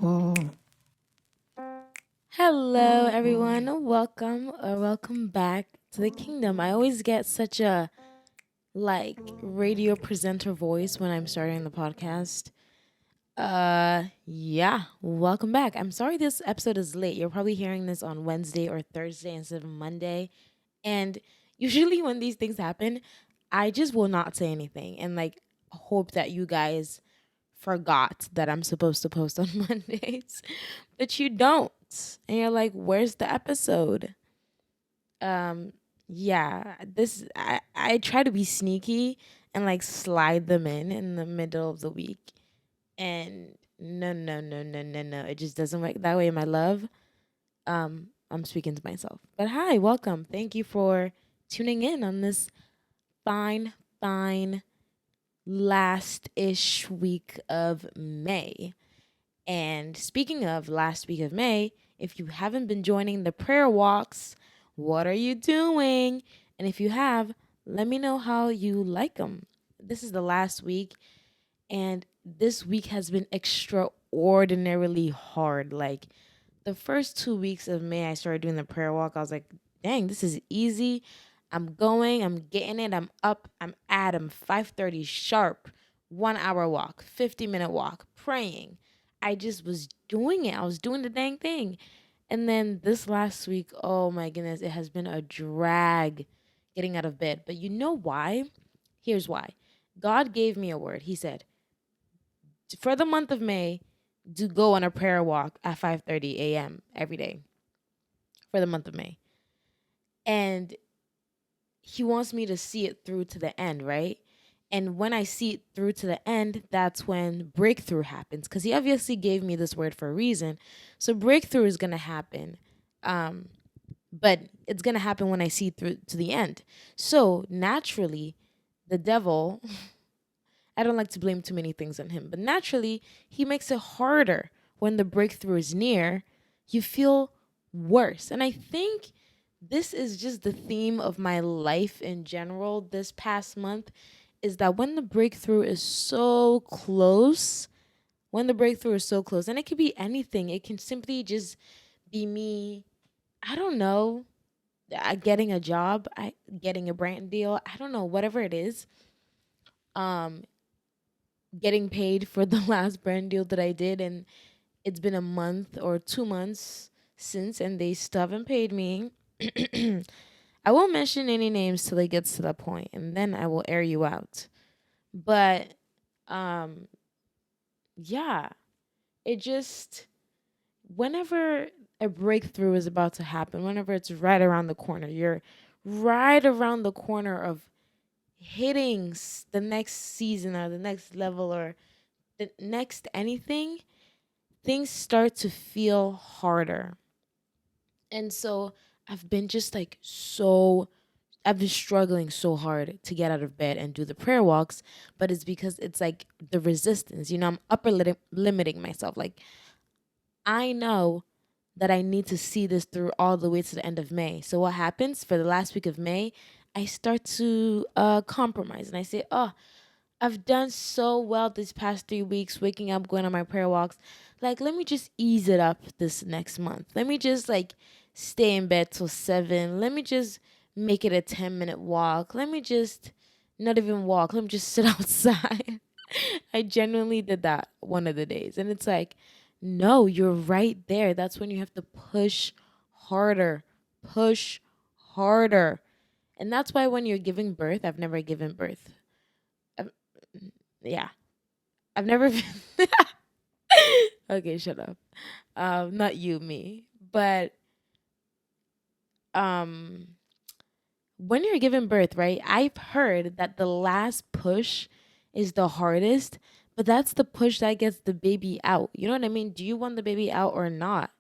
Hello, everyone. Welcome back to the kingdom. I always get such a radio presenter voice when I'm starting the podcast. Yeah, welcome back. I'm sorry this episode is late. You're probably hearing this on Wednesday or Thursday instead of Monday. And usually when these things happen, I just will not say anything and hope that you guys forgot that I'm supposed to post on Mondays, but you don't. And you're like, where's the episode? Um, yeah, I try to be sneaky and slide them in the middle of the week. And no. It just doesn't work that way, my love. I'm speaking to myself. But hi, welcome. Thank you for tuning in on this fine last ish week of May. And speaking of last week of May, if you haven't been joining the prayer walks, what are you doing? And if you have, let me know how you like them. This is the last week, and this week has been extraordinarily hard. Like the first 2 weeks of May, I started doing the prayer walk. I was like, dang, this is easy. I'm getting it. I'm up, I'm 5:30 sharp, 1 hour walk, 50-minute walk, praying. I just was doing it. I was doing the dang thing. And then this last week, oh my goodness, it has been a drag getting out of bed. But you know why? Here's why. God gave me a word. He said, for the month of May, do go on a prayer walk at 5:30 a.m. every day for the month of May. And he wants me to see it through to the end, right? And when I see it through to the end, that's when breakthrough happens. Because he obviously gave me this word for a reason. So breakthrough is going to happen. But it's going to happen when I see through to the end. So naturally, the devil, I don't like to blame too many things on him, but naturally, he makes it harder when the breakthrough is near. You feel worse. And I think this is just the theme of my life in general this past month, is that when the breakthrough is so close, and it could be anything, it can simply just be me, I don't know, getting a job, getting a brand deal, I don't know, whatever it is, um, getting paid for the last brand deal that I did, and it's been a month or 2 months since, and they still haven't paid me. I won't mention any names till it gets to that point, and then I will air you out. But um yeah, it just, whenever a breakthrough is about to happen, whenever it's right around the corner, you're right around the corner of hitting the next season or the next level or the next anything, things start to feel harder. And so I've been just I've been struggling so hard to get out of bed and do the prayer walks, but it's because it's like the resistance. I'm limiting myself. Like, I know that I need to see this through all the way to the end of May. So what happens for the last week of May? I start to compromise, and I say, "Oh, I've done so well these past 3 weeks, waking up, going on my prayer walks. Like, let me just ease it up this next month. Let me just stay in bed till 7. Let me just make it a 10-minute walk. Let me just not even walk. Let me just sit outside." I genuinely did that one of the days. And it's like, no, you're right there. That's when you have to harder, push harder. And that's why when you're giving birth, I've never given birth. I've, yeah, I've never been. Okay, shut up. Not you, me. But um, when you're giving birth, right? I've heard that the last push is the hardest, but that's the push that gets the baby out. You know what I mean? Do you want the baby out or not?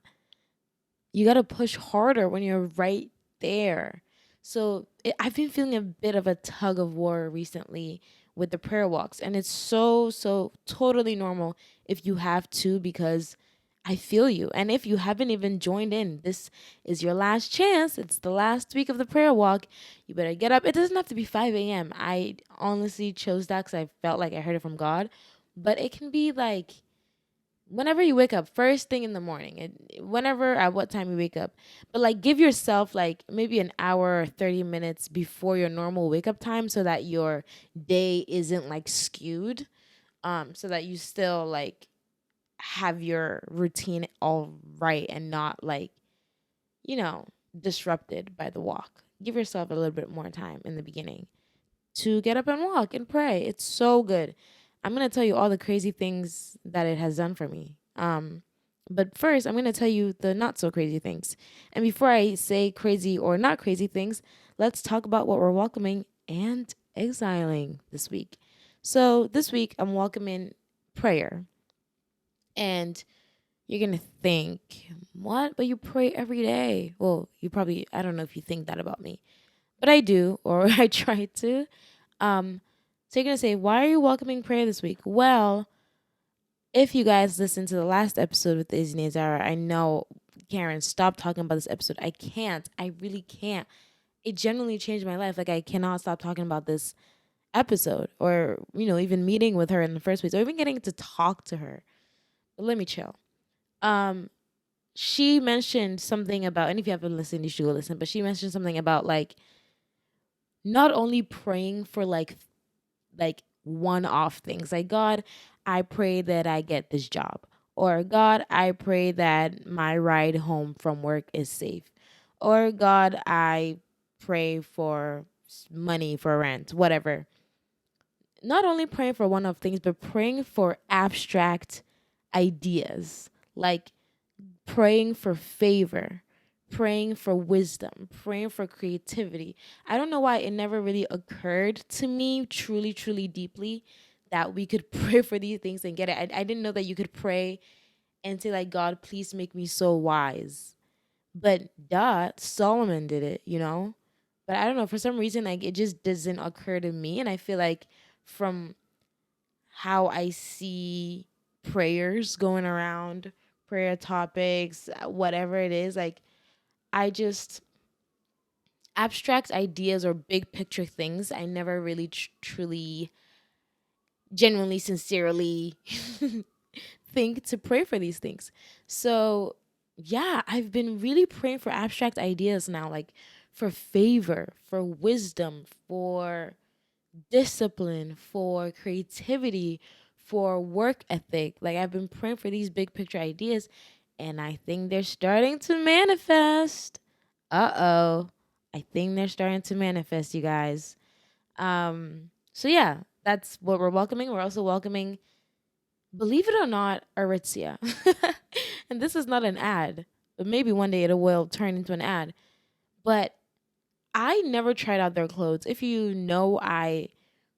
You got to push harder when you're right there. So I've been feeling a bit of a tug of war recently with the prayer walks. And it's so totally normal if you have to, because I feel you. And if you haven't even joined in, this is your last chance. It's the last week of the prayer walk. You better get up. It doesn't have to be 5 a.m. I honestly chose that because I felt like I heard it from God. But it can be like whenever you wake up, first thing in the morning, whenever at what time you wake up, but like give yourself like maybe an hour or 30 minutes before your normal wake up time so that your day isn't like skewed, so that you still like have your routine all right and not like, you know, disrupted by the walk. Give yourself a little bit more time in the beginning to get up and walk and pray. It's so good. I'm going to tell you all the crazy things that it has done for me. But first, I'm going to tell you the not so crazy things. And before I say crazy or not crazy things, let's talk about what we're welcoming and exiling this week. So, this week, I'm welcoming prayer. And you're going to think, what? But you pray every day. Well, you probably, I don't know if you think that about me, but I do, or I try to. So you're going to say, why are you welcoming prayer this week? Well, if you guys listened to the last episode with Izzy Nazara, I know, Karen, stop talking about this episode. I can't. I really can't. It genuinely changed my life. Like, I cannot stop talking about this episode or, you know, even meeting with her in the first place or even getting to talk to her. But let me chill. Um, she mentioned something about, and if you haven't listened, you should go listen, but she mentioned something about like not only praying for like one-off things like, God, I pray that I get this job, or God, I pray that my ride home from work is safe, or God, I pray for money for rent, whatever. Not only praying for one-off things, but praying for abstract ideas, like praying for favor, praying for wisdom, praying for creativity. I don't know why it never really occurred to me truly, truly deeply that we could pray for these things and get it. I didn't know that you could pray and say, like, God, please make me so wise. But duh, Solomon did it, you know? But I don't know, for some reason, like, it just doesn't occur to me. And I feel like from how I see prayers going around, prayer topics, whatever it is, like I just abstract ideas or big picture things. I never really truly, genuinely, sincerely think to pray for these things. So, yeah, I've been really praying for abstract ideas now, like for favor, for wisdom, for discipline, for creativity, for work ethic. Like I've been praying for these big picture ideas and I think they're starting to manifest. Uh-oh. I think they're starting to manifest, you guys. So yeah, that's what we're welcoming. We're also welcoming, believe it or not, Aritzia. And this is not an ad, but maybe one day it will turn into an ad. But I never tried out their clothes. If you know, I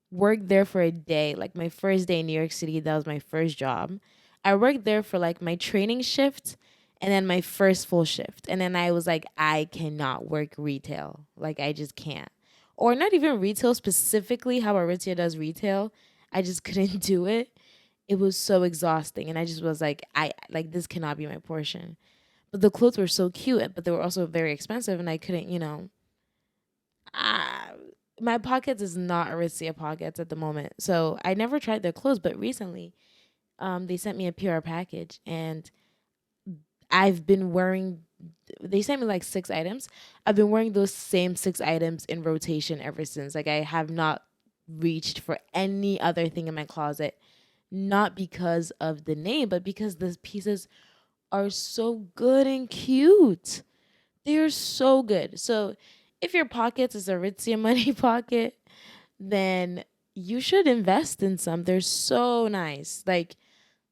worked there for a day, like my first day in New York City. That was my first job. I worked there for like my training shift and then my first full shift. And then I was like, I cannot work retail. Like, I just can't. Or not even retail specifically, how Aritzia does retail. I just couldn't do it. It was so exhausting. And I just was like, this cannot be my portion. But the clothes were so cute, but they were also very expensive. And I couldn't, uh, my pockets is not Aritzia pockets at the moment. So I never tried their clothes, but recently they sent me a PR package and I've been wearing, they sent me like 6 items. I've been wearing those same 6 items in rotation ever since. Like I have not reached for any other thing in my closet, not because of the name, but because the pieces are so good and cute. They're so good. So if your pockets is a Aritzia money pocket, then you should invest in some. They're so nice. Like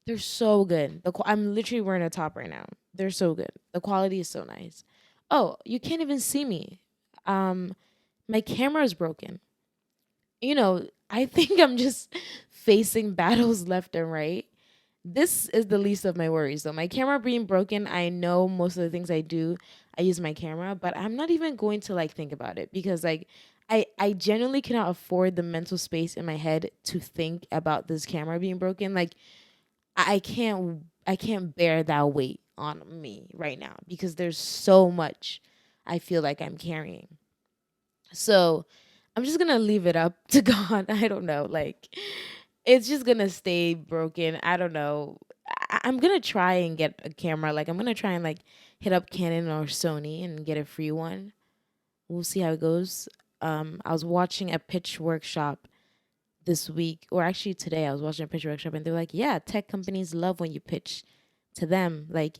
they're so good. I'm literally wearing a top right now. They're so good. The quality is so nice. Oh, you can't even see me. Um, my camera is broken. I think I'm just facing battles left and right. This is the least of my worries though. My camera being broken, I know most of the things I do, I use my camera, but I'm not even going to like think about it because like I genuinely cannot afford the mental space in my head to think about this camera being broken. Like I can't bear that weight on me right now because there's so much I feel like I'm carrying. So I'm just gonna leave it up to God. I don't know. Like it's just gonna stay broken. I don't know. I'm gonna try and get a camera. Like I'm gonna try and like hit up Canon or Sony and get a free one. We'll see how it goes. I was watching a pitch workshop this week, or actually today. I was watching a pitch workshop, and they're like, "Yeah, tech companies love when you pitch to them. Like,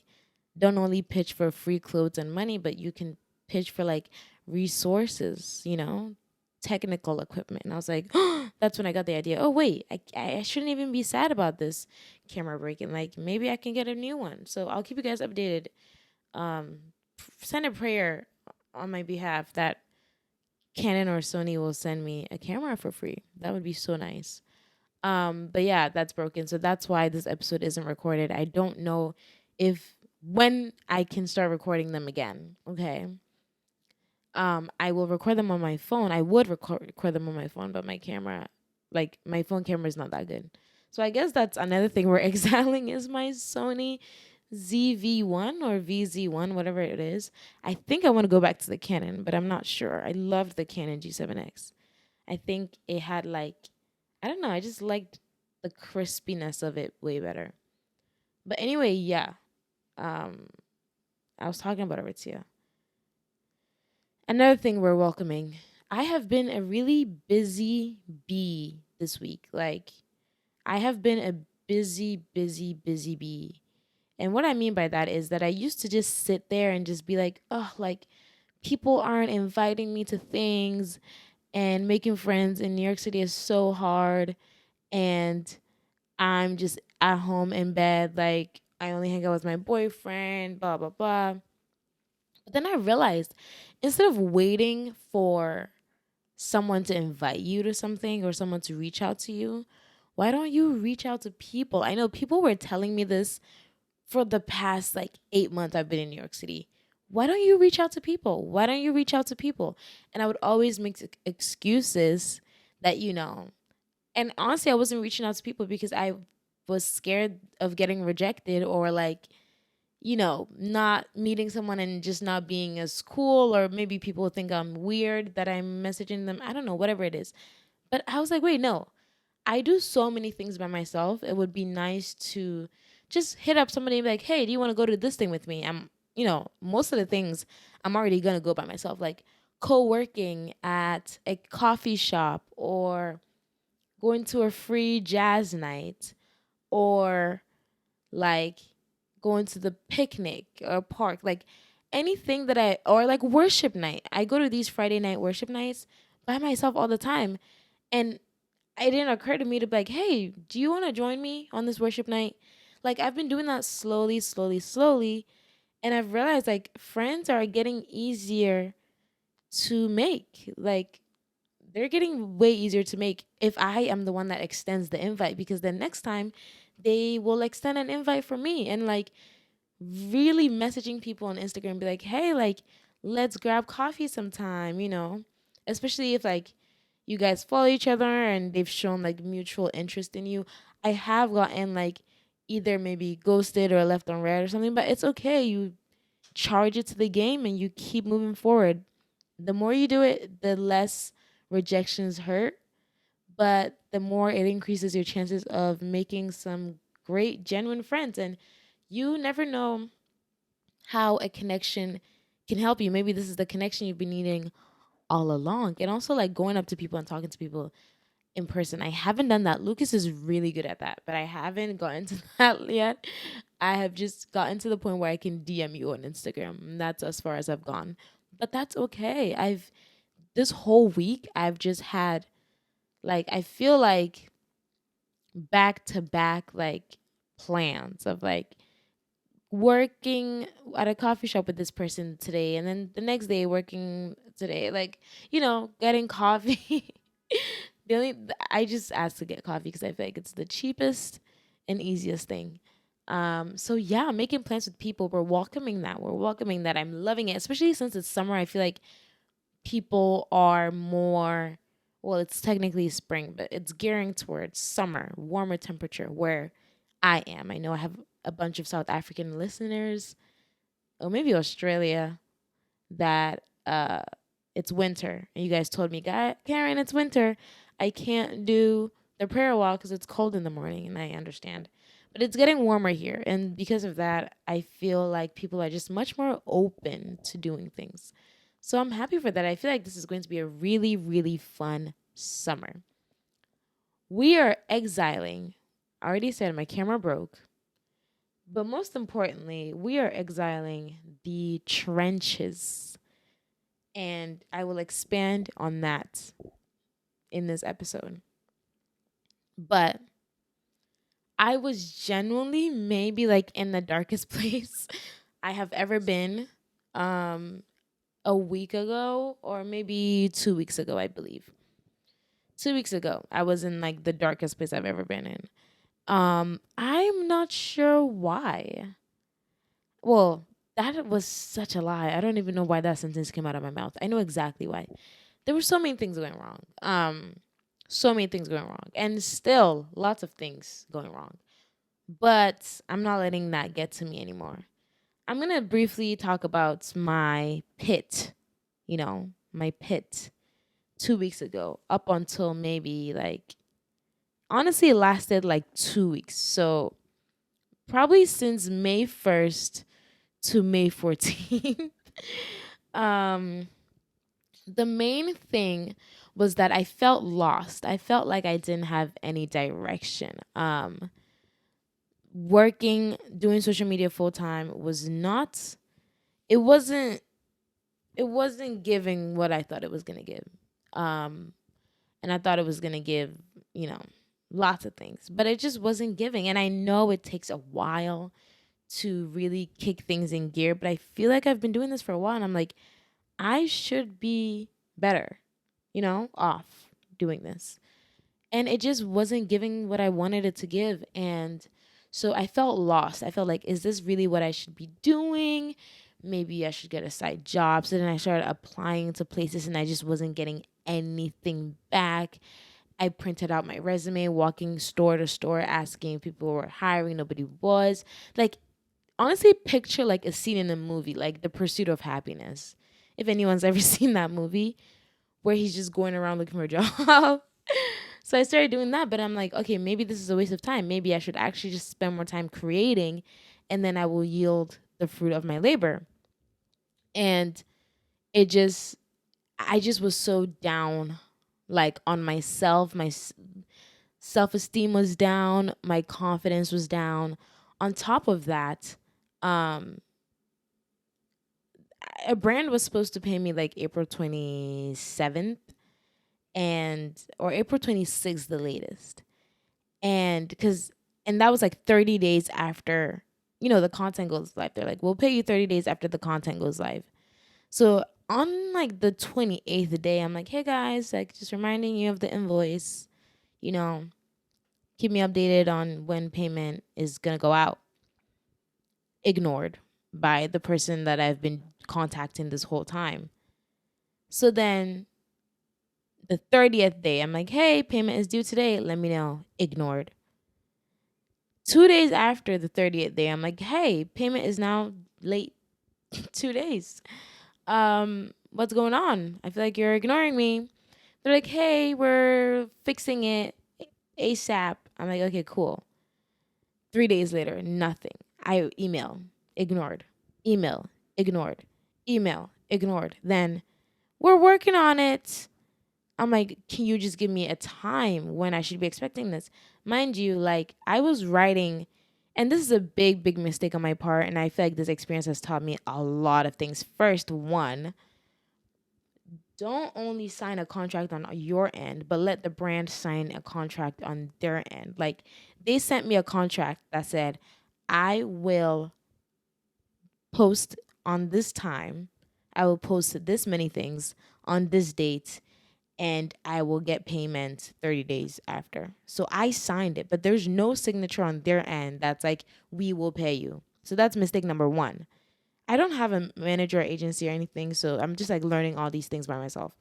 don't only pitch for free clothes and money, but you can pitch for like resources, technical equipment." And I was like, that's when I got the idea. Oh wait, I shouldn't even be sad about this camera breaking. Like maybe I can get a new one. So I'll keep you guys updated. Send a prayer on my behalf that Canon or Sony will send me a camera for free. That would be so nice. But yeah, that's broken. So that's why this episode isn't recorded. I don't know if when I can start recording them again. Okay. I will record them on my phone. I would record them on my phone, but my camera, like my phone camera is not that good. So I guess that's another thing where exiling is my Sony ZV1 or VZ1, whatever it is. I think I want to go back to the Canon, but I'm not sure. I loved the Canon G7X. I think it had like, I don't know, I just liked the crispiness of it way better. But anyway, yeah. I was talking about Aritzia. Another thing we're welcoming. I have been a really busy bee this week. Like, I have been a busy bee. And what I mean by that is that I used to just sit there and just be like, oh, like, people aren't inviting me to things, and making friends in New York City is so hard. And I'm just at home in bed. Like, I only hang out with my boyfriend, blah, blah, blah. But then I realized instead of waiting for someone to invite you to something or someone to reach out to you, why don't you reach out to people? I know people were telling me this for the past like 8 months I've been in New York City. Why don't you reach out to people? Why don't you reach out to people? And I would always make excuses that, and honestly, I wasn't reaching out to people because I was scared of getting rejected or like, not meeting someone and just not being as cool, or maybe people think I'm weird that I'm messaging them. I don't know, whatever it is. But I was like, wait, no. I do so many things by myself. It would be nice to just hit up somebody and be like, hey, do you want to go to this thing with me? Most of the things I'm already going to go by myself, like co-working at a coffee shop or going to a free jazz night or like going to the picnic or park, like anything or like worship night. I go to these Friday night worship nights by myself all the time. And it didn't occur to me to be like, hey, do you want to join me on this worship night? Like, I've been doing that slowly, slowly, slowly. And I've realized like friends are getting easier to make. Like, they're getting way easier to make if I am the one that extends the invite, because then next time they will extend an invite for me. And like, really messaging people on Instagram, be like, hey, like, let's grab coffee sometime, especially if like you guys follow each other and they've shown like mutual interest in you. I have gotten like either maybe ghosted or left on red or something, but it's okay. You charge it to the game and you keep moving forward. The more you do it, the less rejections hurt, but the more it increases your chances of making some great, genuine friends. And you never know how a connection can help you. Maybe this is the connection you've been needing all along. And also, like, going up to people and talking to people in person. I haven't done that. Lucas is really good at that, but I haven't gotten to that yet. I have just gotten to the point where I can DM you on Instagram. And that's as far as I've gone. But that's okay. This whole week, I've just had, like, I feel like back to back, like, plans of, like, working at a coffee shop with this person today, and then the next day working today, like, getting coffee. I just asked to get coffee because I feel like it's the cheapest and easiest thing. So yeah, making plans with people. We're welcoming that. I'm loving it, especially since it's summer. I feel like people are more, well, it's technically spring, but it's gearing towards summer, warmer temperature where I am. I know I have a bunch of South African listeners, or maybe Australia, that it's winter. And you guys told me, God, Karen, it's winter. I can't do the prayer walk because it's cold in the morning, and I understand. But it's getting warmer here, and because of that, I feel like people are just much more open to doing things. So I'm happy for that. I feel like this is going to be a really, really fun summer. We are exiling. I already said my camera broke. But most importantly, we are exiling the trenches. And I will expand on that in this episode. But I was genuinely maybe like in the darkest place I have ever been um a week ago, or maybe 2 weeks ago, I believe. 2 weeks ago, I was in like the darkest place I've ever been in. I'm not sure why. Well, that was such a lie. I don't even know why that sentence came out of my mouth. I know exactly why. There were so many things going wrong. So many things going wrong. And still lots of things going wrong. But I'm not letting that get to me anymore. I'm going to briefly talk about my pit, my pit 2 weeks ago, up until maybe like, honestly, it lasted like 2 weeks. So probably since May 1st to May 14th. um, the main thing was that I felt lost. I felt like I didn't have any direction. Working, doing social media full time was not. It wasn't. It wasn't giving what I thought it was gonna give. Um, and I thought it was gonna give, you know, lots of things, but it just wasn't giving. And I know it takes a while to really kick things in gear, but I feel like I've been doing this for a while, and I'm like, I should be better, off doing this. And it just wasn't giving what I wanted it to give. And so I felt lost. I felt like, is this really what I should be doing? Maybe I should get a side job. So then I started applying to places, and I just wasn't getting anything back. I printed out my resume, walking store to store, asking if people were hiring. Nobody was. Like, honestly, picture like a scene in a movie, like The Pursuit of Happiness. If anyone's ever seen that movie, where he's just going around looking for a job. So I started doing that, but I'm like, okay, maybe this is a waste of time. Maybe I should actually just spend more time creating, and then I will yield the fruit of my labor. And it just, I just was so down, like on myself. My self esteem was down. My confidence was down. On top of that, um, a brand was supposed to pay me like April 27th or April 26th, the latest. And that was like 30 days after, the content goes live. They're like, we'll pay you 30 days after the content goes live. So on like the 28th day, I'm like, hey guys, like just reminding you of the invoice, you know, keep me updated on when payment is going to go out. Ignored by the person that I've been contacting this whole time. So then the 30th day, I'm like, hey, payment is due today. Let me know. Ignored. 2 days after the 30th day, I'm like, hey, payment is now late. 2 days. What's going on? I feel like you're ignoring me. They're like, hey, we're fixing it ASAP. I'm like, okay, cool. 3 days later, nothing. I email, ignored. Email, ignored. Email, ignored. Then we're working on it. I'm like, can you just give me a time when I should be expecting this? Mind you, like I was writing, and this is a big, big mistake on my part. And I feel like this experience has taught me a lot of things. First, one, don't only sign a contract on your end, but let the brand sign a contract on their end. Like they sent me a contract that said, I will post on this time. I will post this many things on this date, and I will get payment 30 days after. So I signed it, but there's no signature on their end that's like, we will pay you. So that's mistake number one. I don't have a manager or agency or anything, so I'm just like learning all these things by myself.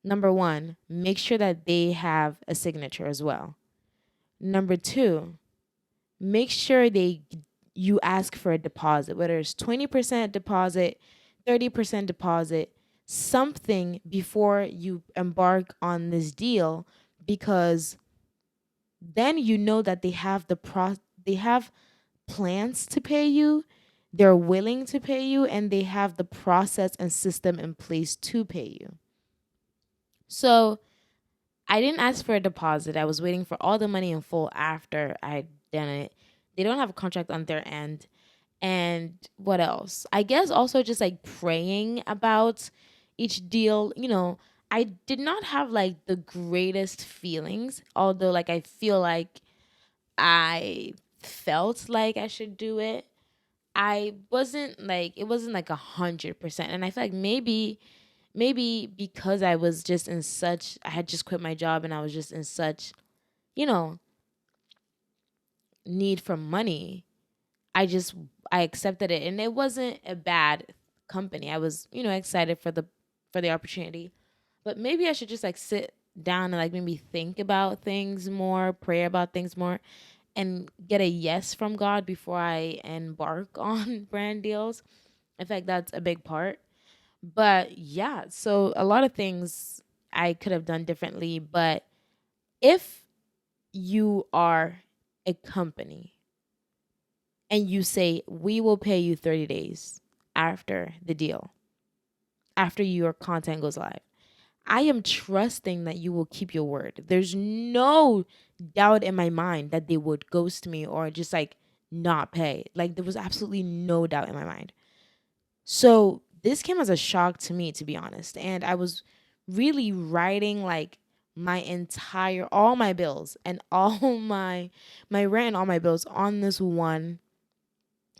Number one, make sure that they have a signature as well. Number two, make sure you ask for a deposit, whether it's 20% deposit, 30% deposit, something before you embark on this deal, because then you know that they have plans to pay you, they're willing to pay you, and they have the process and system in place to pay you. So I didn't ask for a deposit. I was waiting for all the money in full after I had done it. They don't have a contract on their end. And what else? I guess also just like praying about each deal. I did not have like the greatest feelings, although like I feel like I felt like I should do it. I wasn't like it wasn't like 100%, and I feel like maybe because I had just quit my job and I was just in such you know need for money. I accepted it, and it wasn't a bad company. I was excited for the opportunity, but maybe I should just like sit down and like maybe think about things more, pray about things more, and get a yes from God before I embark on brand deals. I feel like that's a big part. But yeah, so a lot of things I could have done differently. But if you are a company and you say, we will pay you 30 days after the deal, after your content goes live, I am trusting that you will keep your word. There's no doubt in my mind that they would ghost me or just like not pay. Like there was absolutely no doubt in my mind. So this came as a shock to me, to be honest. And I was really writing like all my bills and all my rent and all my bills on this one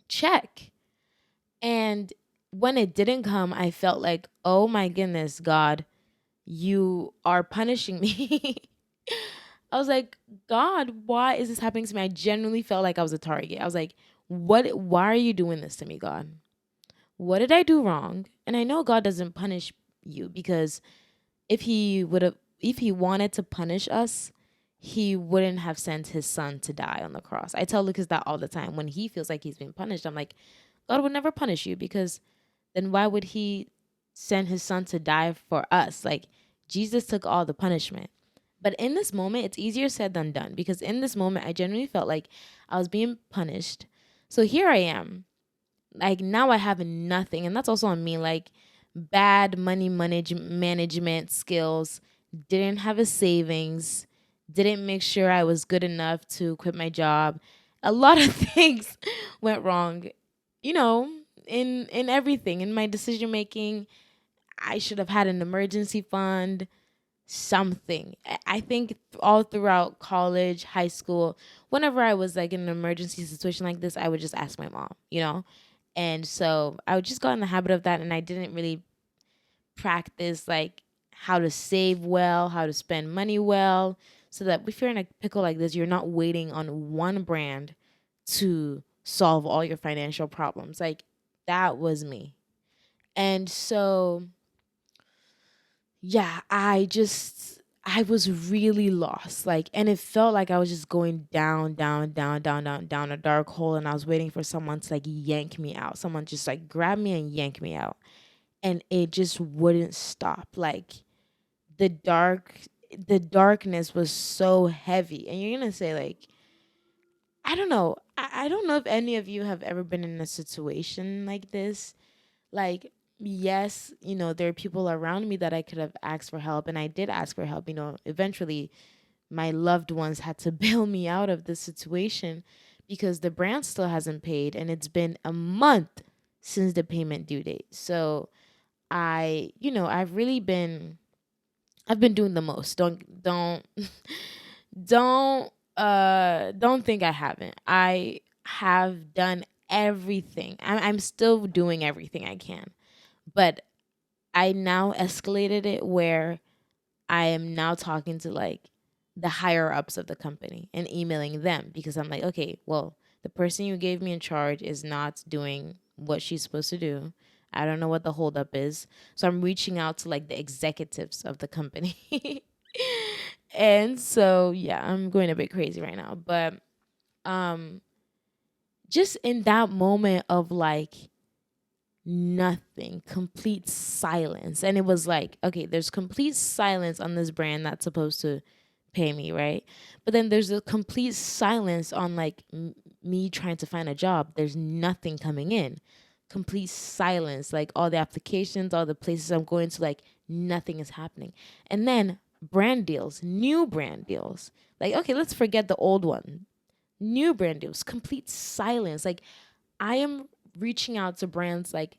check. And when it didn't come, I felt like, oh my goodness, God, you are punishing me. I was like, God, why is this happening to me? I genuinely felt like I was a target. I was like, why are you doing this to me, God? What did I do wrong? And I know God doesn't punish you, because if he wanted to punish us, he wouldn't have sent his son to die on the cross. I tell Lucas that all the time. When he feels like he's being punished, I'm like, God would never punish you, because then why would he send his son to die for us? Like, Jesus took all the punishment. But in this moment, it's easier said than done, because in this moment, I genuinely felt like I was being punished. So here I am. Like, now I have nothing. And that's also on me. Like, bad management skills, didn't have a savings, didn't make sure I was good enough to quit my job. A lot of things went wrong, you know, in everything, in my decision making. I should have had an emergency fund, something. I think all throughout college, high school, whenever I was like in an emergency situation like this, I would just ask my mom. And so I would just got in the habit of that, and I didn't really practice like how to save well, how to spend money well, so that if you're in a pickle like this, you're not waiting on one brand to solve all your financial problems. Like, that was me. And so yeah, I was really lost. Like, and it felt like I was just going down, down, down, down, down, down a dark hole, and I was waiting for someone to like yank me out. Someone just like grab me and yank me out. And it just wouldn't stop. Like, the darkness was so heavy. And you're gonna say, like, I don't know. I don't know if any of you have ever been in a situation like this. Like, yes, there are people around me that I could have asked for help, and I did ask for help. Eventually my loved ones had to bail me out of this situation, because the brand still hasn't paid, and it's been a month since the payment due date. So I've been doing the most. Don't think I haven't. I have done everything. I'm still doing everything I can. But I now escalated it where I am now talking to like the higher ups of the company and emailing them, because I'm like, okay, well, the person you gave me in charge is not doing what she's supposed to do. I don't know what the holdup is. So I'm reaching out to like the executives of the company. And so yeah, I'm going a bit crazy right now. But um just in that moment of like nothing, complete silence. And it was like, okay, there's complete silence on this brand that's supposed to pay me, right? But then there's a complete silence on like me trying to find a job. There's nothing coming in. Complete silence. Like all the applications, all the places I'm going to, like nothing is happening. And then brand deals, new brand deals. Like, okay, let's forget the old one. New brand deals, complete silence. Like I am reaching out to brands, like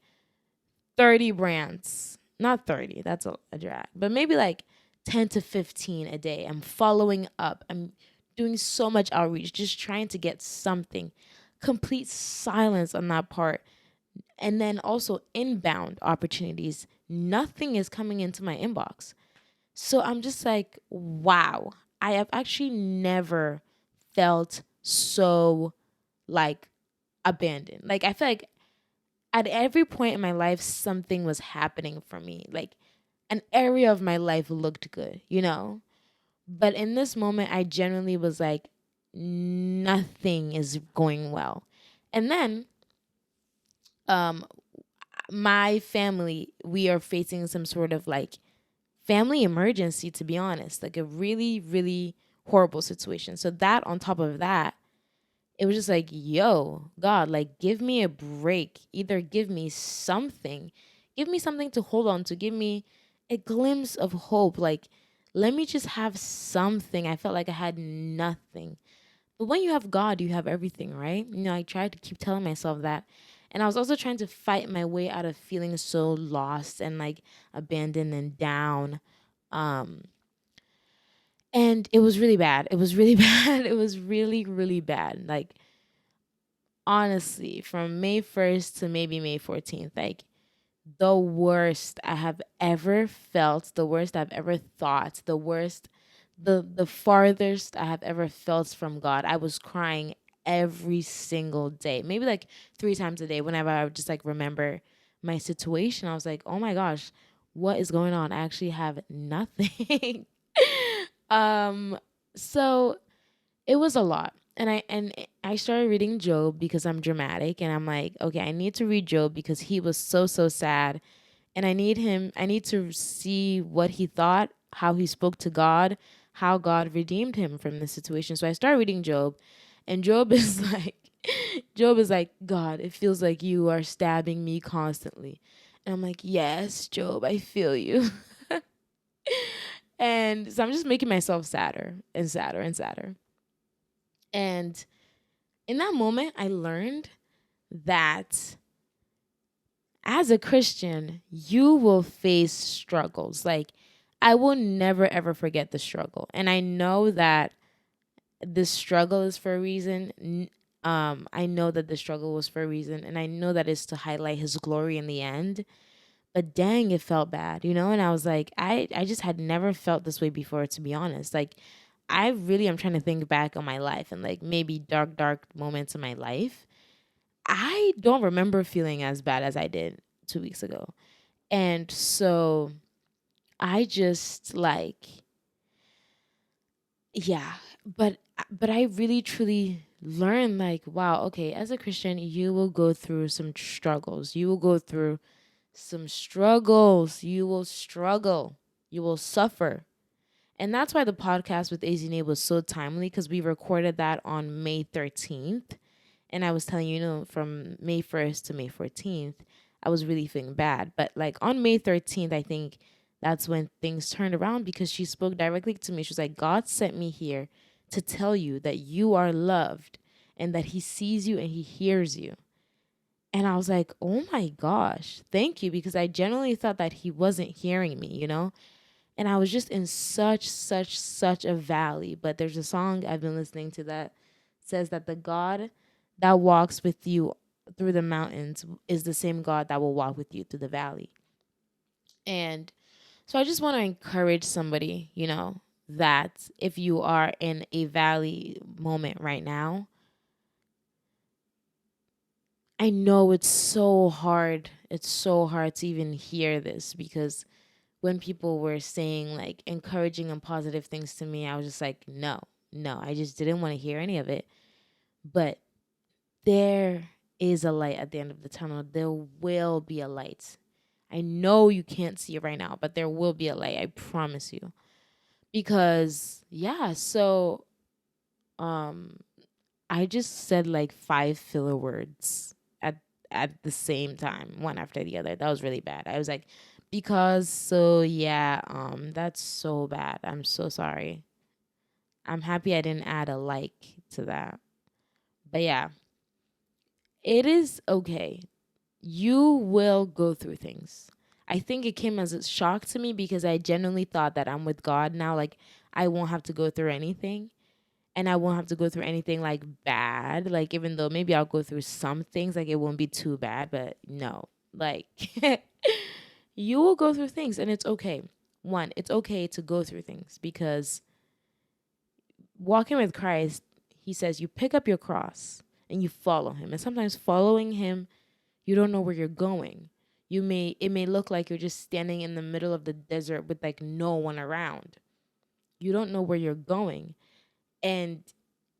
30 brands. Not 30, that's a drag. But maybe like 10 to 15 a day. I'm following up. I'm doing so much outreach, just trying to get something. Complete silence on that part. And then also inbound opportunities. Nothing is coming into my inbox. So I'm just like, wow. I have actually never felt so like abandoned. Like I feel like at every point in my life something was happening for me. Like an area of my life looked good, you know? But in this moment I genuinely was like nothing is going well. And then um my family, we are facing some sort of like family emergency, to be honest, like a really, really horrible situation. So that on top of that, it was just like, yo, God, like give me a break. Either give me something to hold on to, give me a glimpse of hope. Like, let me just have something. I felt like I had nothing. But when you have God, you have everything, right? You know, I tried to keep telling myself that. And I was also trying to fight my way out of feeling so lost and like abandoned and down. Um, and it was really bad. It was really bad. It was really, really bad. Like, honestly, from May 1st to maybe May 14th, like the worst I have ever felt, the worst I've ever thought, the worst, the farthest I have ever felt from God. I was crying every single day, maybe like 3 times a day. Whenever I would just like remember my situation, I was like, oh my gosh, what is going on? I actually have nothing. um, so it was a lot. And I started reading Job because I'm dramatic and I'm like, okay, I need to read Job because he was so sad and I need to see what he thought, how he spoke to God, how God redeemed him from the situation. So I started reading Job and Job is like Job is like, God, it feels like you are stabbing me constantly. And I'm like, yes, Job, I feel you. And so I'm just making myself sadder and sadder and sadder. And in that moment, I learned that as a Christian, you will face struggles. Like, I will never, ever forget the struggle. And I know that this struggle is for a reason. I know that the struggle was for a reason. And I know that it's to highlight his glory in the end. But dang, it felt bad, you know? And I was like, I just had never felt this way before, to be honest. Like, I really am trying to think back on my life and like maybe dark moments in my life. I don't remember feeling as bad as I did 2 weeks ago. And so I just like, yeah, but I really truly learned like, wow, okay, as a Christian, you will go through some struggles. You will go through some struggles. You will struggle. You will suffer. And that's why the podcast with Azine was so timely because we recorded that on May 13th. And I was telling you, you know, from May 1st to May 14th, I was really feeling bad. But like on May 13th, I think that's when things turned around because she spoke directly to me. She was like, God sent me here to tell you that you are loved and that he sees you and he hears you. And I was like, oh my gosh, thank you. Because I genuinely thought that he wasn't hearing me, you know? And I was just in such a valley. But there's a song I've been listening to that says that the God that walks with you through the mountains is the same God that will walk with you through the valley. And so I just want to encourage somebody, you know, that if you are in a valley moment right now, I know it's so hard. It's so hard to even hear this because when people were saying like encouraging and positive things to me, I was just like, no, I just didn't want to hear any of it. But there is a light at the end of the tunnel. There will be a light. I know you can't see it right now, but there will be a light. I promise you. Because yeah, so um I just said like five filler words at the same time, one after the other. That was really bad. I was like, because, so yeah, that's so bad. I'm so sorry. I'm happy I didn't add a like to that. But yeah, it is okay. You will go through things. I think it came as a shock to me because I genuinely thought that I'm with God now. Like, I won't have to go through anything. And I won't have to go through anything like bad. Like, even though maybe I'll go through some things, like, it won't be too bad. But no, like, you will go through things and it's okay. One, it's okay to go through things because walking with Christ, he says you pick up your cross and you follow him. And sometimes following him, you don't know where you're going. It may look like you're just standing in the middle of the desert with like no one around. You don't know where you're going. And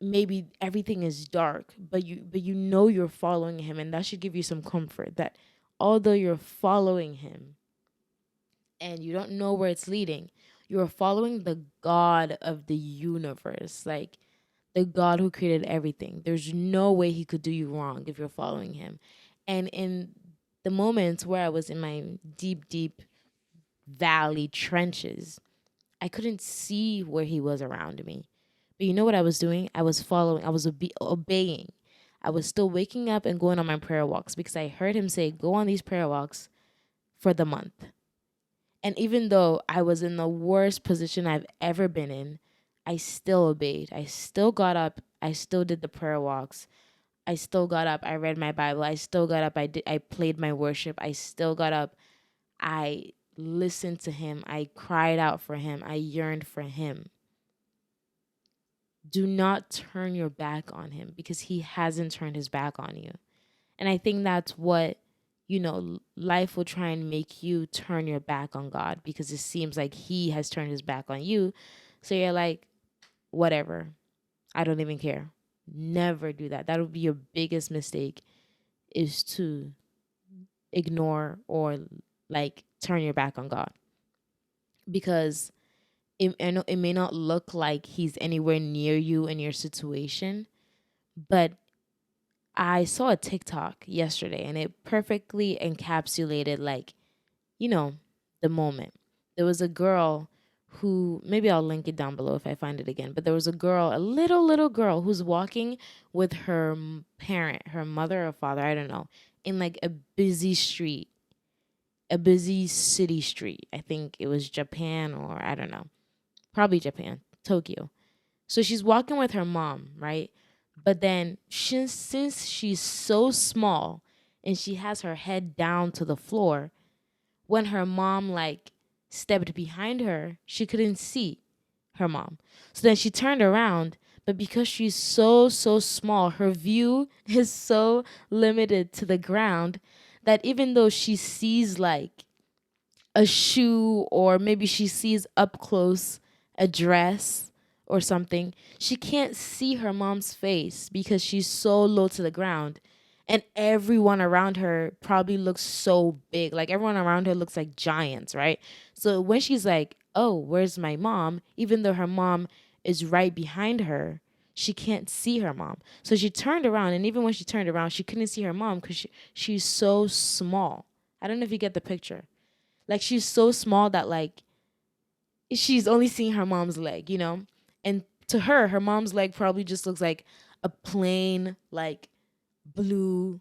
maybe everything is dark, but you know you're following him, and that should give you some comfort that although you're following him and you don't know where it's leading, you're following the God of the universe, like the God who created everything. There's no way he could do you wrong if you're following him. And in the moments where I was in my deep valley trenches, I couldn't see where he was around me. But you know what I was doing? I was following, I was obeying. I was still waking up and going on my prayer walks because I heard him say, go on these prayer walks for the month. And even though I was in the worst position I've ever been in, I still obeyed. I still got up. I still did the prayer walks. I still got up. I read my Bible. I still got up. I played my worship. I still got up. I listened to him. I cried out for him. I yearned for him. Do not turn your back on him because he hasn't turned his back on you. And I think that's what, life will try and make you turn your back on God because it seems like he has turned his back on you. So you're like, whatever, I don't even care. Never do that. That would be your biggest mistake, is to ignore or like turn your back on God. Because it may not look like he's anywhere near you in your situation, but I saw a TikTok yesterday and it perfectly encapsulated, like, you know, the moment. There was a girl who, maybe I'll link it down below if I find it again, but there was a girl, a little girl who's walking with her parent, her mother or father, I don't know, in like a busy street, a busy city street. I think it was Japan, or I don't know, probably Japan, Tokyo. So she's walking with her mom, right? But then since she's so small and she has her head down to the floor, when her mom like stepped behind her, she couldn't see her mom. So then she turned around, but because she's so small, her view is so limited to the ground that even though she sees like a shoe, or maybe she sees up close a dress or something, she can't see her mom's face because she's so low to the ground. And everyone around her probably looks so big. Like everyone around her looks like giants, right? So when she's like, oh, where's my mom? Even though her mom is right behind her, she can't see her mom. So she turned around. And even when she turned around, she couldn't see her mom because she's so small. I don't know if you get the picture. Like she's so small that like she's only seeing her mom's leg, And to her, her mom's leg probably just looks like a plain like blue,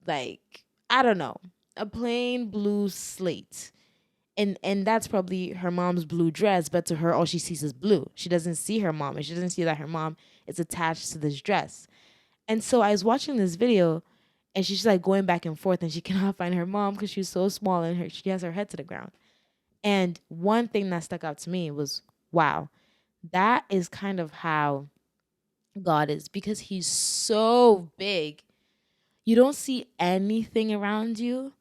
like I don't know, a plain blue slate. And that's probably her mom's blue dress, but to her all she sees is blue. She doesn't see her mom, and she doesn't see that her mom is attached to this dress. And so I was watching this video and she's like going back and forth and she cannot find her mom because she's so small and she has her head to the ground. And one thing that stuck out to me was, wow, that is kind of how God is, because he's so big. You don't see anything around you,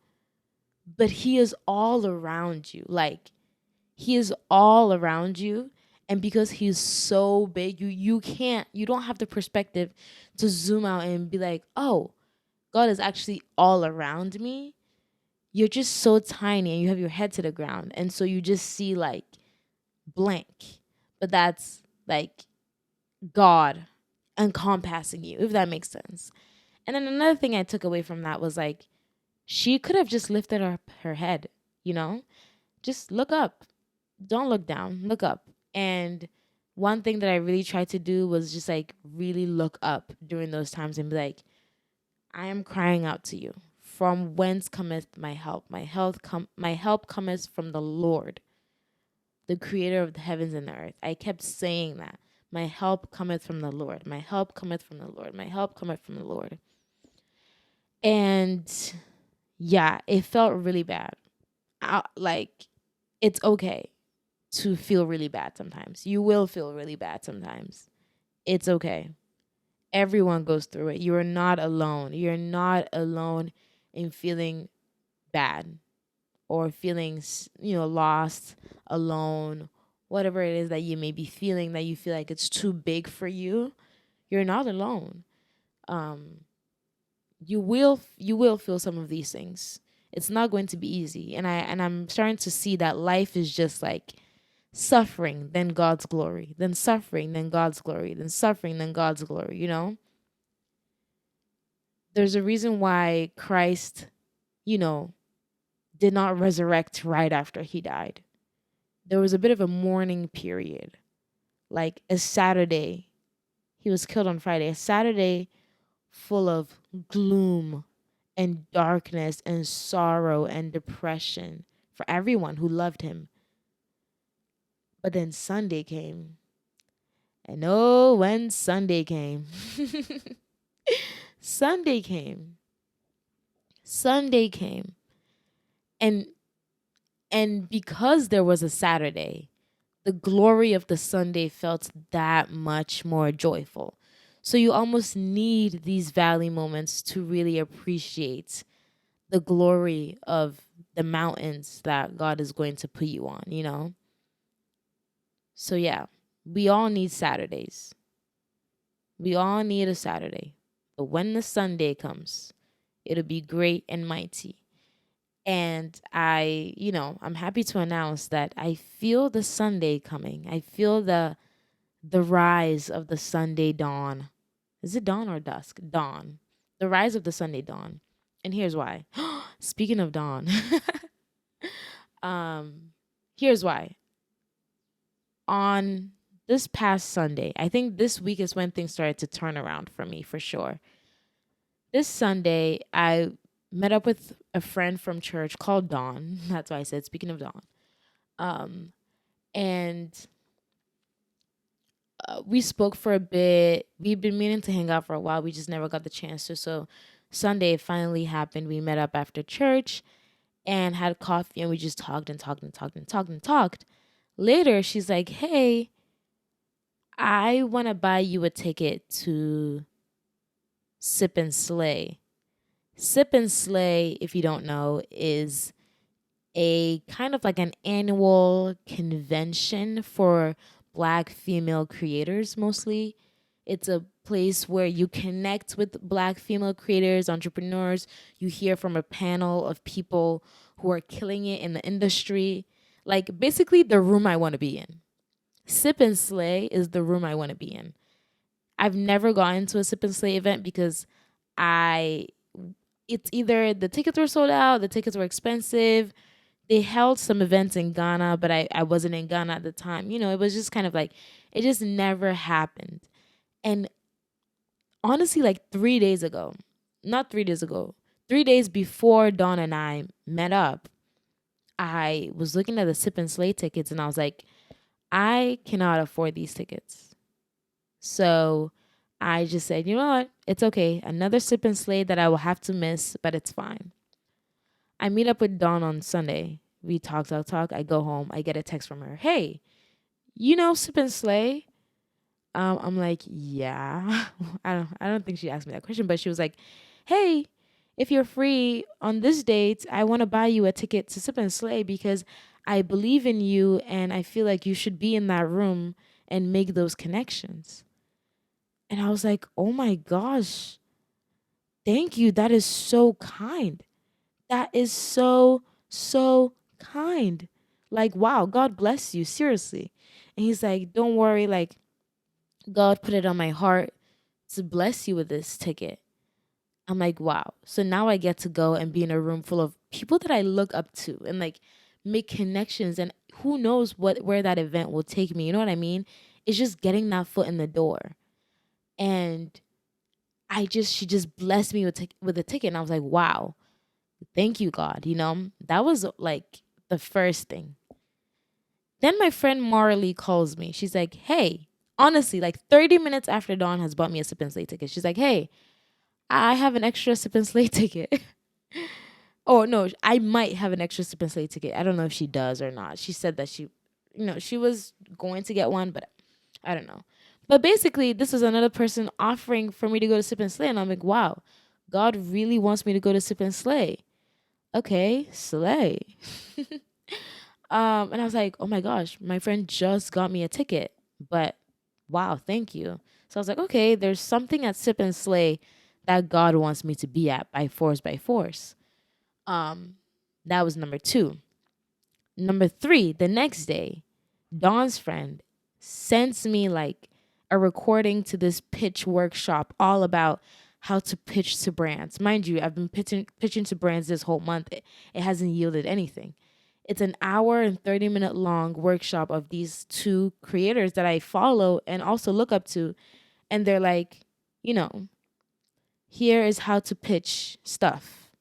but he is all around you. Like he is all around you. And because he's so big, you don't have the perspective to zoom out and be like, oh, God is actually all around me. You're just so tiny and you have your head to the ground. And so you just see like blank, but that's like God encompassing you, if that makes sense. And then another thing I took away from that was like, she could have just lifted her head, you know? Just look up. Don't look down. Look up. And one thing that I really tried to do was just like really look up during those times and be like, I am crying out to you. From whence cometh my help? My help cometh from the Lord, the creator of the heavens and the earth. I kept saying that. My help cometh from the Lord. My help cometh from the Lord. My help cometh from the Lord. And yeah, it felt really bad. Like, it's okay to feel really bad sometimes. You will feel really bad sometimes. It's okay. Everyone goes through it. You are not alone. You're not alone in feeling bad or feeling, lost, alone, whatever it is that you may be feeling that you feel like it's too big for you. You're not alone. Um, you will feel some of these things. It's not going to be easy, and I'm starting to see that life is just like suffering, then God's glory, then suffering, then God's glory, then suffering, then God's glory. There's a reason why Christ, you know, did not resurrect right after he died. There was a bit of a mourning period, like a Saturday. He was killed on Friday. A Saturday full of gloom and darkness and sorrow and depression for everyone who loved him. But then Sunday came. And oh, when Sunday came. Sunday came. Sunday came. And because there was a Saturday, the glory of the Sunday felt that much more joyful. So you almost need these valley moments to really appreciate the glory of the mountains that God is going to put you on. So yeah, we all need Saturdays. We all need a Saturday. But when the Sunday comes, it'll be great and mighty. And I'm happy to announce that I feel the Sunday coming. I feel the rise of the Sunday dawn. Is it dawn or dusk? Dawn. The rise of the Sunday dawn. And here's why. Speaking of dawn, here's why. On this past Sunday, I think this week is when things started to turn around for me, for sure. This Sunday, I met up with a friend from church called Dawn. That's why I said, speaking of Dawn. And we spoke for a bit. We've been meaning to hang out for a while. We just never got the chance to. So Sunday it finally happened. We met up after church and had coffee, and we just talked and talked and talked and talked and talked. Later, she's like, hey, I want to buy you a ticket to Sip and Slay. Sip and Slay, if you don't know, is a kind of like an annual convention for Black female creators mostly. It's a place where you connect with Black female creators, entrepreneurs. You hear from a panel of people who are killing it in the industry. Like basically the room I want to be in. Sip and Slay is the room I want to be in. I've never gone to a Sip and Slay event because it's either the tickets were sold out, the tickets were expensive. They held some events in Ghana, but I wasn't in Ghana at the time. It was just kind of like, it just never happened. And honestly, like 3 days ago, not 3 days ago, 3 days before Dawn and I met up, I was looking at the Sip and Slay tickets and I was like, I cannot afford these tickets. So I just said, you know what? It's okay. Another Sip and Slay that I will have to miss, but it's fine. I meet up with Dawn on Sunday. We talk. I go home. I get a text from her. Hey, Sip and Slay? I'm like, yeah. I don't think she asked me that question, but she was like, hey, if you're free on this date, I want to buy you a ticket to Sip and Slay because I believe in you and I feel like you should be in that room and make those connections. And I was like, oh my gosh, thank you. That is so kind. That is so, so kind. Like, wow, God bless you. Seriously. And he's like, don't worry, like God put it on my heart to bless you with this ticket. I'm like, wow. So now I get to go and be in a room full of people that I look up to and like make connections, and who knows where that event will take me. You know what I mean? It's just getting that foot in the door. And she just blessed me with a ticket, and I was like, wow, thank you, God. That was like the first thing. Then my friend Marley calls me. She's like, hey, honestly, like 30 minutes after Dawn has bought me a Sip and Slay ticket, she's like, hey, I have an extra Sip and Slay ticket. Oh, no, I might have an extra Sip and Slay ticket. I don't know if she does or not. She said that she was going to get one, but I don't know. But basically, this is another person offering for me to go to Sip and Slay. And I'm like, wow, God really wants me to go to Sip and Slay. Okay, slay. And I was like, oh my gosh, my friend just got me a ticket. But wow, thank you. So I was like, okay, there's something at Sip and Slay that God wants me to be at by force. That was number 2. Number 3, the next day, Dawn's friend sends me like a recording to this pitch workshop all about how to pitch to brands. Mind you, I've been pitching to brands this whole month. It hasn't yielded anything. It's an hour and 30-minute long workshop of these 2 creators that I follow and also look up to. And they're like, here is how to pitch stuff.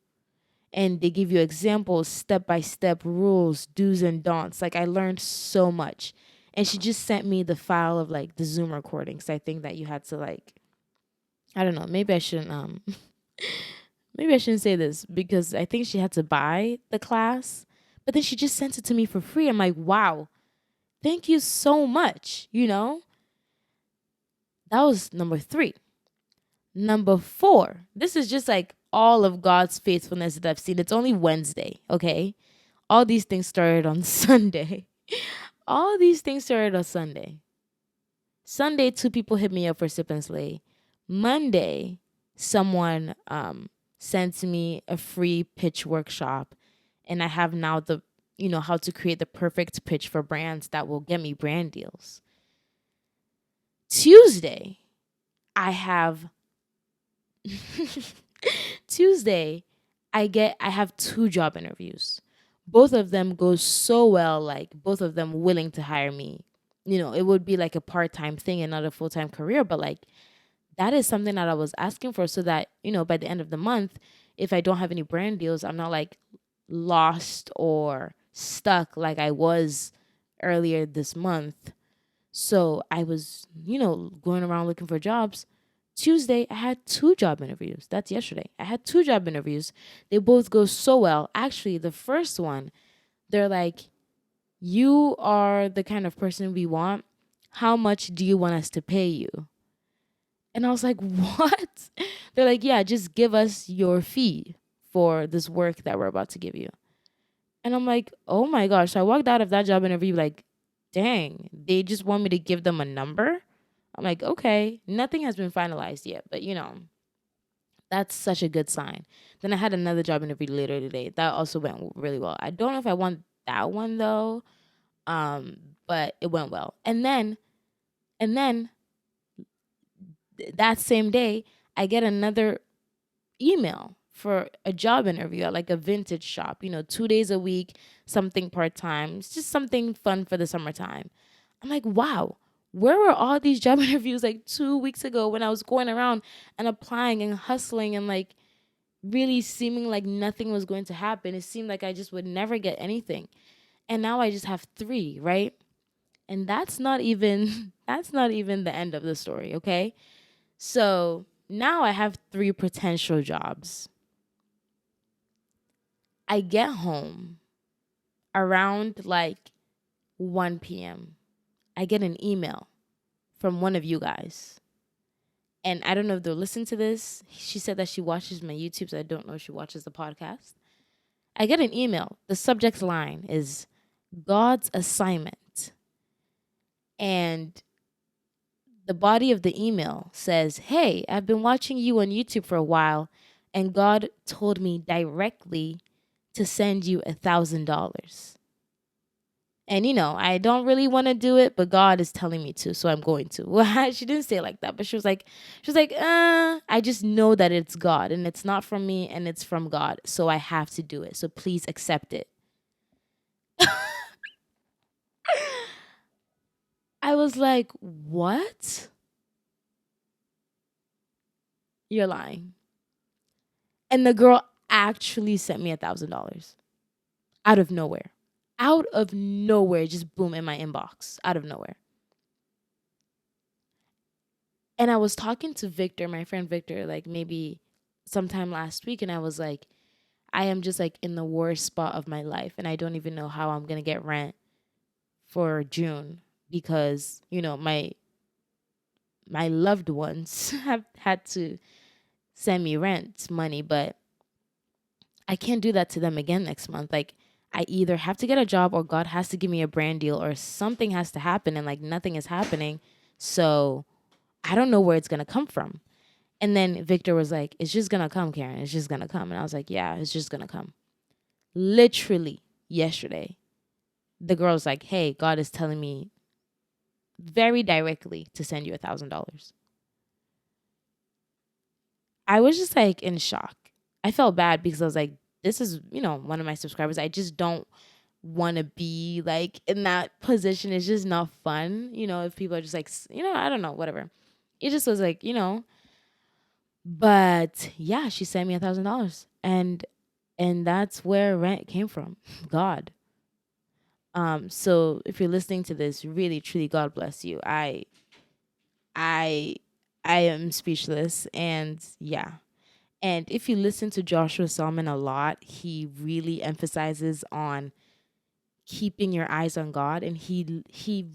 And they give you examples, step-by-step rules, do's and don'ts. Like, I learned so much. And she just sent me the file of like the Zoom recordings. I think that you had to like, I don't know, maybe I shouldn't maybe I shouldn't say this, because I think she had to buy the class, but then she just sent it to me for free. I'm like, wow, thank you so much. That was number 3. Number 4, this is just like all of God's faithfulness that I've seen. It's only Wednesday, okay? All these things started on Sunday. All these things started on Sunday. Sunday, 2 people hit me up for Sip and Slay. Monday, someone sent me a free pitch workshop, and I have now how to create the perfect pitch for brands that will get me brand deals. Tuesday, I have I have 2 job interviews. Both of them go so well, like both of them willing to hire me. It would be like a part-time thing and not a full-time career, but like that is something that I was asking for, so that, by the end of the month, if I don't have any brand deals, I'm not like lost or stuck like I was earlier this month. So I was, going around looking for jobs. Tuesday, I had 2 job interviews. That's yesterday. I had 2 job interviews. They both go so well. Actually, the first one, they're like, you are the kind of person we want. How much do you want us to pay you? And I was like, what? They're like, yeah, just give us your fee for this work that we're about to give you. And I'm like, oh my gosh. So I walked out of that job interview like, dang, they just want me to give them a number? I'm like, okay, nothing has been finalized yet, but that's such a good sign. Then I had another job interview later today. That also went really well. I don't know if I want that one though, but it went well. And then that same day, I get another email for a job interview at like a vintage shop, 2 days a week, something part-time. It's just something fun for the summertime. I'm like, wow, where were all these job interviews like 2 weeks ago when I was going around and applying and hustling and like really seeming like nothing was going to happen? It seemed like I just would never get anything. And now I just have 3, right? And that's not even the end of the story, okay? So now I have 3 potential jobs. I get home around like 1 p.m. I get an email from one of you guys. And I don't know if they'll listen to this. She said that she watches my YouTube, so I don't know if she watches the podcast. I get an email. The subject line is God's assignment. And the body of the email says, hey, I've been watching you on YouTube for a while, and God told me directly to send you $1,000. And I don't really want to do it, but God is telling me to, so I'm going to. Well, she didn't say it like that, but I just know that it's God and it's not from me and it's from God, so I have to do it. So please accept it. I was like, what? You're lying. And the girl actually sent me $1,000 out of nowhere. Out of nowhere, just boom in my inbox, out of nowhere. And I was talking to Victor, my friend Victor, like maybe sometime last week, and I was like, I am just like in the worst spot of my life, and I don't even know how I'm gonna get rent for June because my loved ones have had to send me rent money, but I can't do that to them again next month. Like, I either have to get a job or God has to give me a brand deal or something has to happen, and like nothing is happening. So I don't know where it's gonna come from. And then Victor was like, "It's just gonna come, Karen. It's just gonna come." And I was like, "Yeah, it's just gonna come." Literally yesterday, the girl's like, "Hey, God is telling me very directly to send you $1,000." I was just like in shock. I felt bad because I was like, "This is one of my subscribers. I just don't want to be like in that position. It's just not fun. If people are just like, I don't know, whatever." It just was like. But yeah, she sent me $1,000, and that's where rent came from. God. So if you're listening to this, really, truly, God bless you. I, I am speechless, and yeah. And if you listen to Joshua Salmon a lot, he really emphasizes on keeping your eyes on God, and he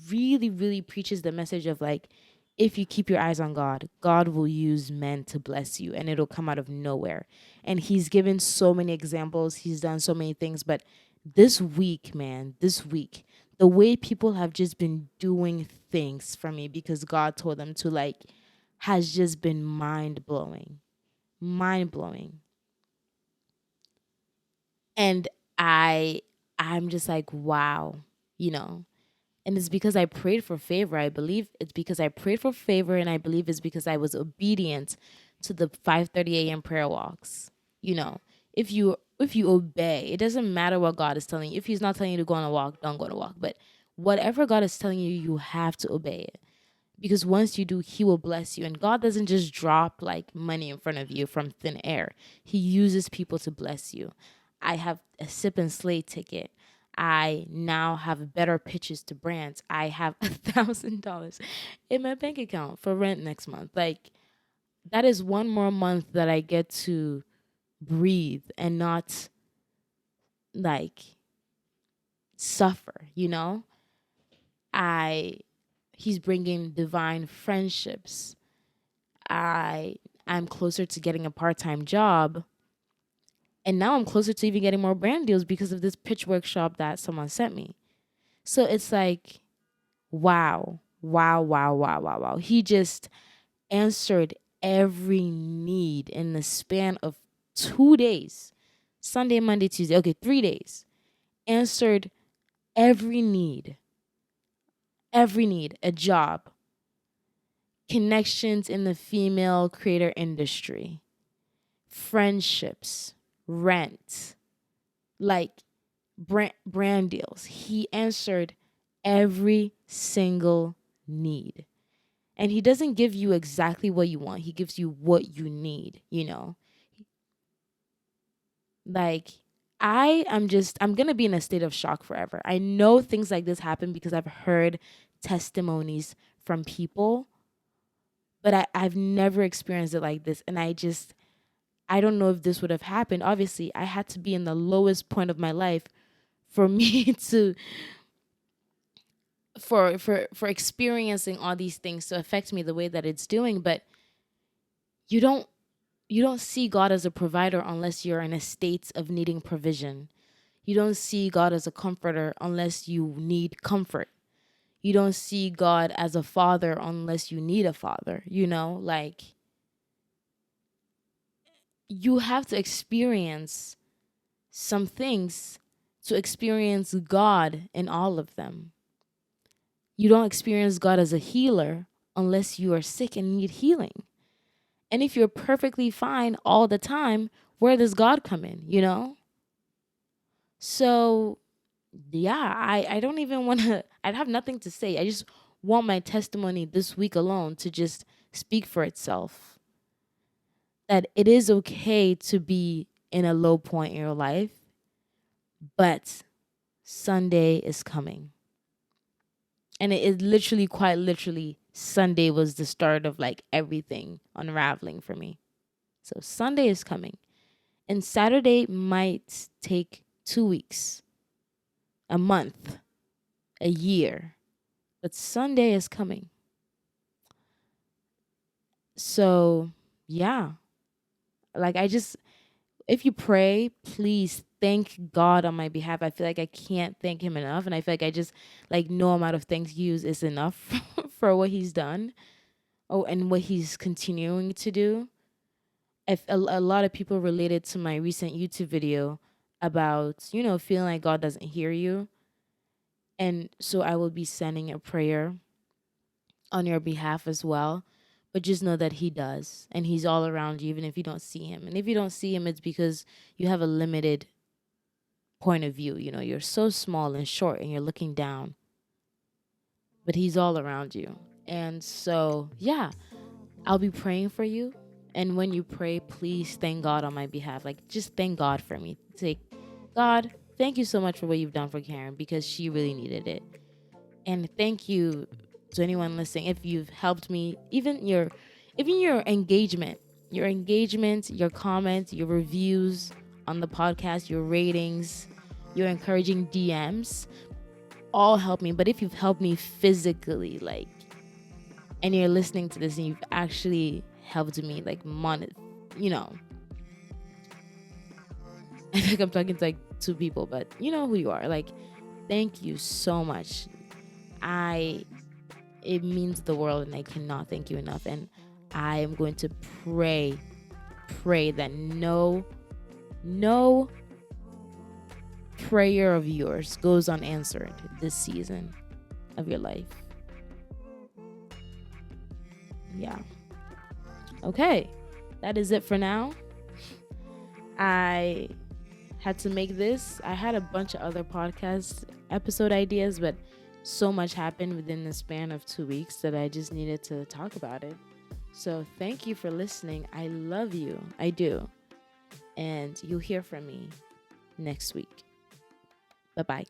really really preaches the message of like, if you keep your eyes on God, God will use men to bless you and it'll come out of nowhere. And he's given so many examples, he's done so many things, but this week, man, this week, the way people have just been doing things for me because God told them to, like, has just been mind blowing. Mind blowing. And I'm just like, wow, you know. And it's because I prayed for favor. I believe it's because I prayed for favor, and I believe it's because I was obedient to the 5:30 a.m. prayer walks. You know, if you obey, it doesn't matter what God is telling you. If he's not telling you to go on a walk, don't go on a walk. But whatever God is telling you, you have to obey it. Because once you do, he will bless you. And God doesn't just drop like money in front of you from thin air. He uses people to bless you. I have a sip and slay ticket. I now have better pitches to brands. I have $1,000 in my bank account for rent next month. Like, that is one more month that I get to breathe and not like suffer, I He's bringing divine friendships. I'm closer to getting a part-time job, and now I'm closer to even getting more brand deals because of this pitch workshop that someone sent me. So it's like, wow, wow, wow, wow, wow, wow. He just answered every need in the span of 2 days. Sunday, Monday, Tuesday. Okay, 3 days. Answered every need. Every need. A job. Connections in the female creator industry. Friendships. Rent. Like brand deals. He answered every single need. And he doesn't give you exactly what you want. He gives you what you need. Like, I'm going to be in a state of shock forever. I know things like this happen because I've heard testimonies from people, but I've never experienced it like this. And I don't know if this would have happened. Obviously, I had to be in the lowest point of my life for me to for experiencing all these things to affect me the way that it's doing. But you don't see God as a provider unless you're in a state of needing provision. You don't see God as a comforter unless you need comfort. You don't see God as a father unless you need a father. Like, you have to experience some things to experience God in all of them. You don't experience God as a healer unless you are sick and need healing. And if you're perfectly fine all the time, where does God come in, you know? So, yeah, I don't even want to, I have nothing to say. I just want my testimony this week alone to just speak for itself. That it is okay to be in a low point in your life, but Sunday is coming. And it is literally, quite literally, Sunday was the start of like everything unraveling for me. So Sunday is coming. And Saturday might take 2 weeks, a month, a year. But Sunday is coming. So, yeah. Like, if you pray, please thank God on my behalf. I feel like I can't thank him enough. And I feel like like, no amount of thank yous is enough for what he's done. Oh, and what he's continuing to do. If a lot of people related to my recent YouTube video about, feeling like God doesn't hear you. And so I will be sending a prayer on your behalf as well. But just know that he does. And he's all around you, even if you don't see him. And if you don't see him, it's because you have a limited point of view. You're so small and short and you're looking down. But he's all around you. And so, yeah, I'll be praying for you. And when you pray, please thank God on my behalf. Like, just thank God for me. Say, God, thank you so much for what you've done for Karen, because she really needed it. And thank you to anyone listening if you've helped me, even your engagement, your comments, your reviews on the podcast, your ratings, your encouraging DMs, all help me. But if you've helped me physically, like, and you're listening to this and you've actually helped me, like, I think I'm talking to like two people, but you know who you are. Like, thank you so much. It means the world, and I cannot thank you enough. And I am going to pray that no prayer of yours goes unanswered this season of your life. Yeah. Okay. That is it for now. I had to make this. I had a bunch of other podcast episode ideas, but so much happened within the span of 2 weeks that I just needed to talk about it. So thank you for listening. I love you. I do. And you'll hear from me next week. Bye-bye.